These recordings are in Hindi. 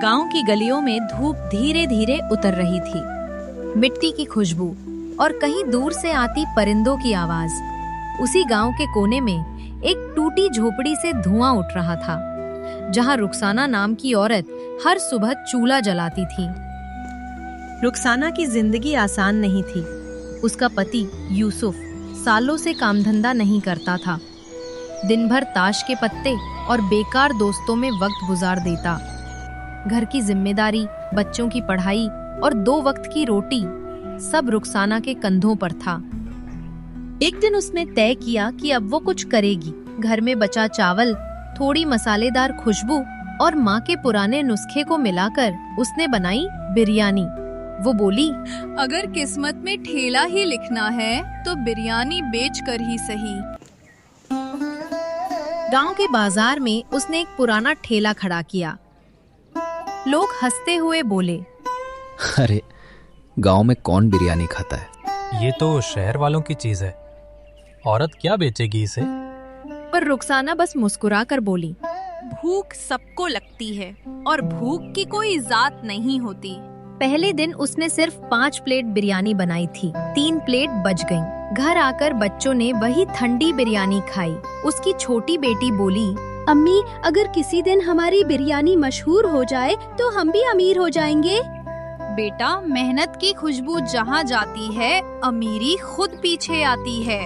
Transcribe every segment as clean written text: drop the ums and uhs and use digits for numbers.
गांव की गलियों में धूप धीरे धीरे उतर रही थी। मिट्टी की खुशबू और कहीं दूर से आती परिंदों की आवाज। उसी गांव के कोने में एक टूटी झोपड़ी से धुआं उठ रहा था, जहां रुखसाना नाम की औरत हर सुबह चूल्हा जलाती थी। रुखसाना की जिंदगी आसान नहीं थी। उसका पति यूसुफ सालों से कामधंधा नहीं करता था। दिन भर ताश के पत्ते और बेकार दोस्तों में वक्त गुजार देता। घर की जिम्मेदारी, बच्चों की पढ़ाई और 2 वक्त की रोटी सब रुखसाना के कंधों पर था। एक दिन उसने तय किया कि अब वो कुछ करेगी। घर में बचा चावल, थोड़ी मसालेदार खुशबू और माँ के पुराने नुस्खे को मिलाकर उसने बनाई बिरयानी। वो बोली, अगर किस्मत में ठेला ही लिखना है तो बिरयानी बेच कर ही सही। गांव के बाजार में उसने एक पुराना ठेला खड़ा किया। लोग हंसते हुए बोले, अरे गांव में कौन बिरयानी खाता है? ये तो शहर वालों की चीज है। औरत क्या बेचेगी इसे? पर रुखसाना बस मुस्कुरा कर बोली, भूख सबको लगती है और भूख की कोई जात नहीं होती। पहले दिन उसने सिर्फ 5 प्लेट बिरयानी बनाई थी। 3 प्लेट बच गईं। घर आकर बच्चों ने वही ठंडी बिरयानी खाई। उसकी छोटी बेटी बोली, अम्मी, अगर किसी दिन हमारी बिरयानी मशहूर हो जाए तो हम भी अमीर हो जाएंगे। बेटा, मेहनत की खुशबू जहाँ जाती है, अमीरी खुद पीछे आती है।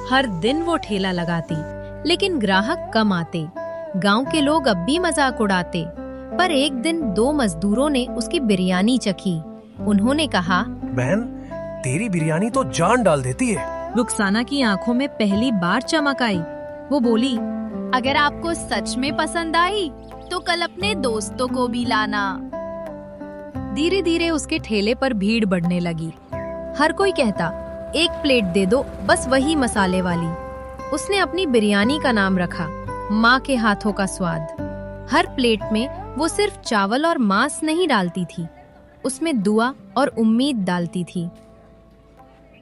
हर दिन वो ठेला लगाती, लेकिन ग्राहक कम आते। गांव के लोग अब भी मजाक उड़ाते। पर एक दिन 2 मजदूरों ने उसकी बिरयानी चखी। उन्होंने कहा, बहन, तेरी बिरयानी तो जान डाल देती है। रुखसाना की आंखों में पहली बार चमक आई। वो बोली, अगर आपको सच में पसंद आई तो कल अपने दोस्तों को भी लाना। धीरे धीरे उसके ठेले पर भीड़ बढ़ने लगी। हर कोई कहता, 1 प्लेट दे दो, बस वही मसाले वाली। उसने अपनी बिरयानी का नाम रखा, माँ के हाथों का स्वाद। हर प्लेट में वो सिर्फ चावल और मांस नहीं डालती थी, उसमें दुआ और उम्मीद डालती थी।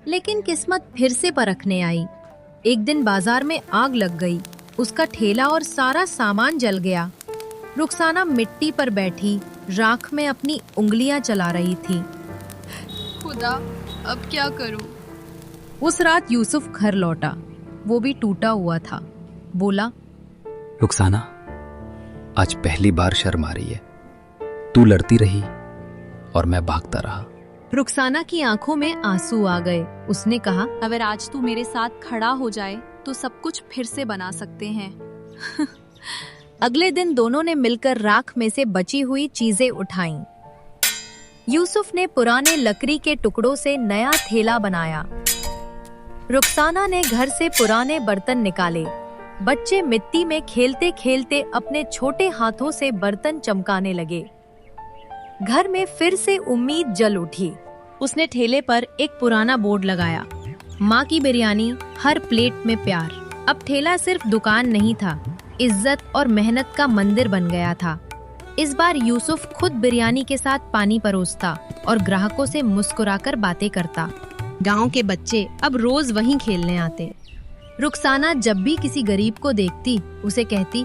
लेकिन किस्मत फिर से परखने आई। एक दिन बाजार में आग लग गई। उसका ठेला और सारा सामान जल गया। रुखसाना मिट्टी पर बैठी राख में अपनी उंगलियां चला रही थी। खुदा, अब क्या करूं? उस रात यूसुफ घर लौटा। वो भी टूटा हुआ था। बोला, रुखसाना, आज पहली बार शर्म आ रही है। तू लड़ती रही और मैं भागता रहा। रुखसाना की आंखों में आंसू आ गए। उसने कहा, अगर आज तू मेरे साथ खड़ा हो जाए तो सब कुछ फिर से बना सकते हैं। अगले दिन दोनों ने मिलकर राख में से बची हुई चीजें उठाईं। यूसुफ ने पुराने लकड़ी के टुकड़ों से नया थैला बनाया। रुखसाना ने घर से पुराने बर्तन निकाले। बच्चे मिट्टी में खेलते खेलते अपने छोटे हाथों से बर्तन चमकाने लगे। घर में फिर से उम्मीद जल उठी। उसने ठेले पर एक पुराना बोर्ड लगाया, माँ की बिरयानी, हर प्लेट में प्यार। अब ठेला सिर्फ दुकान नहीं था, इज्जत और मेहनत का मंदिर बन गया था। इस बार यूसुफ खुद बिरयानी के साथ पानी परोसता और ग्राहकों से मुस्कुराकर बातें करता। गांव के बच्चे अब रोज वहीं खेलने आते। रुखसाना जब भी किसी गरीब को देखती, उसे कहती,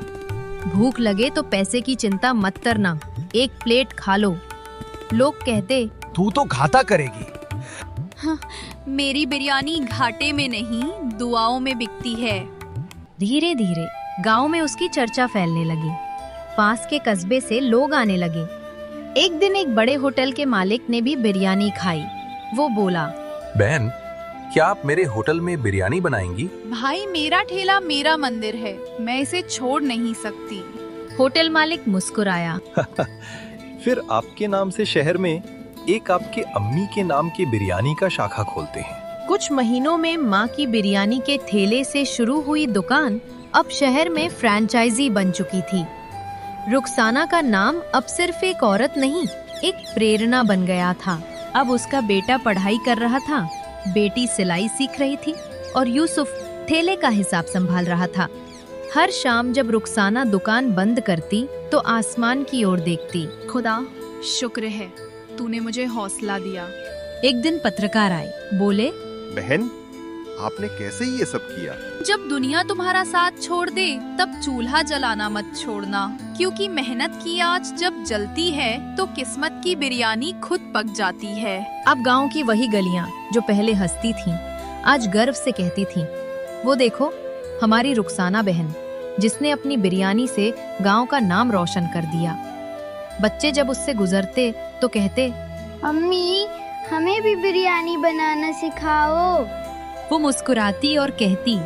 भूख लगे तो पैसे की चिंता मत करना, 1 प्लेट खा लो। लोग कहते, तू तो घाटा करेगी। हाँ, मेरी बिरयानी घाटे में नहीं, दुआओं में बिकती है। धीरे धीरे गांव में उसकी चर्चा फैलने लगी। पास के कस्बे से लोग आने लगे। एक दिन एक बड़े होटल के मालिक ने भी बिरयानी खाई। वो बोला, बहन, क्या आप मेरे होटल में बिरयानी बनाएंगी? भाई, मेरा ठेला मेरा मंदिर है, मैं इसे छोड़ नहीं सकती। होटल मालिक मुस्कुराया। फिर आपके नाम से शहर में एक आपके अम्मी के नाम की बिरयानी का शाखा खोलते हैं। कुछ महीनों में माँ की बिरयानी के ठेले से शुरू हुई दुकान अब शहर में फ्रेंचाइजी बन चुकी थी। रुखसाना का नाम अब सिर्फ एक औरत नहीं, एक प्रेरणा बन गया था। अब उसका बेटा पढ़ाई कर रहा था, बेटी सिलाई सीख रही थी और यूसुफ ठेले का हिसाब संभाल रहा था। हर शाम जब रुखसाना दुकान बंद करती तो आसमान की ओर देखती। खुदा, शुक्र है, तूने मुझे हौसला दिया। एक दिन पत्रकार आए। बोले, बहन, आपने कैसे ये सब किया? जब दुनिया तुम्हारा साथ छोड़ दे तब चूल्हा जलाना मत छोड़ना, क्योंकि मेहनत की आँच जब जलती है तो किस्मत की बिरयानी खुद पक जाती है। अब गांव की वही गलियां जो पहले हंसती थीं, आज गर्व से कहती थीं, वो देखो हमारी रुखसाना बहन, जिसने अपनी बिरयानी से गांव का नाम रोशन कर दिया। बच्चे जब उससे गुजरते तो कहते, अम्मी हमें भी बिरयानी बनाना सिखाओ। वो मुस्कुराती और कहती,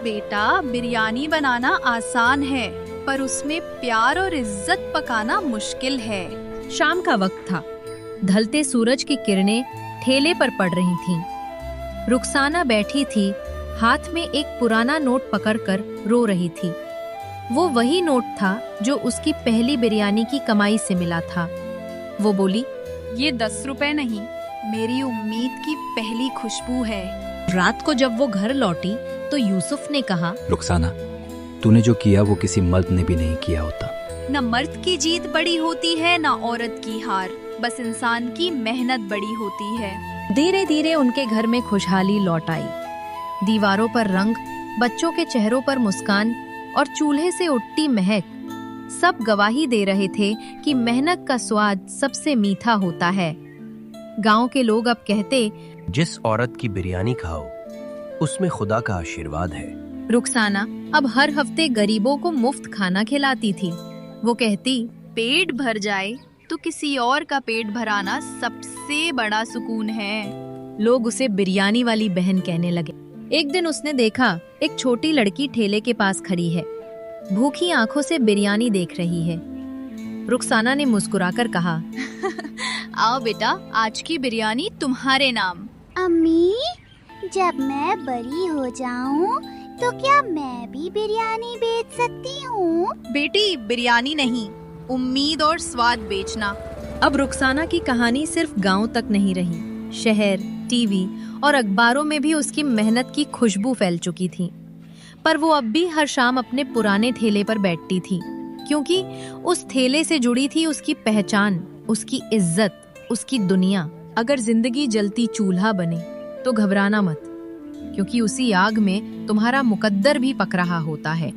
बेटा बिरयानी बनाना आसान है, पर उसमें प्यार और इज्जत पकाना मुश्किल है। शाम का वक्त था। ढलते सूरज की किरणें ठेले पर पड़ रही थीं। रुखसाना बैठी थी, हाथ में एक पुराना नोट पकड़कर रो रही थी। वो वही नोट था जो उसकी पहली बिरयानी की कमाई से मिला था। वो बोली, ये 10 रुपए नहीं, मेरी उम्मीद की पहली खुशबू है। रात को जब वो घर लौटी तो यूसुफ ने कहा, रुखसाना, तूने जो किया वो किसी मर्द ने भी नहीं किया होता। न मर्द की जीत बड़ी होती है न औरत की हार, बस इंसान की मेहनत बड़ी होती है। धीरे धीरे उनके घर में खुशहाली लौट आई। दीवारों पर रंग, बच्चों के चेहरों पर मुस्कान और चूल्हे से उठती महक सब गवाही दे रहे थे कि मेहनत का स्वाद सबसे मीठा होता है। गांव के लोग अब कहते, जिस औरत की बिरयानी खाओ उसमें खुदा का आशीर्वाद है। रुखसाना अब हर हफ्ते गरीबों को मुफ्त खाना खिलाती थी। वो कहती, पेट भर जाए तो किसी और का पेट भराना सबसे बड़ा सुकून है। लोग उसे बिरयानी वाली बहन कहने लगे। एक दिन उसने देखा एक छोटी लड़की ठेले के पास खड़ी है, भूखी आंखों से बिरयानी देख रही है। रुखसाना ने मुस्कुराकर कहा, आओ बेटा, आज की बिरयानी तुम्हारे नाम। अम्मी जब मैं बड़ी हो जाऊं तो क्या मैं भी बिरयानी बेच सकती हूँ? बेटी बिरयानी नहीं, उम्मीद और स्वाद बेचना। अब रुखसाना की कहानी सिर्फ गांव तक नहीं रही, शहर, टीवी और अखबारों में भी उसकी मेहनत की खुशबू फैल चुकी थी। पर वो अब भी हर शाम अपने पुराने ठेले पर बैठती थी, क्योंकि उस ठेले से जुड़ी थी उसकी पहचान, उसकी इज्जत, उसकी दुनिया। अगर जिंदगी जलती चूल्हा बने तो घबराना मत, क्योंकि उसी आग में तुम्हारा मुकद्दर भी पक रहा होता है।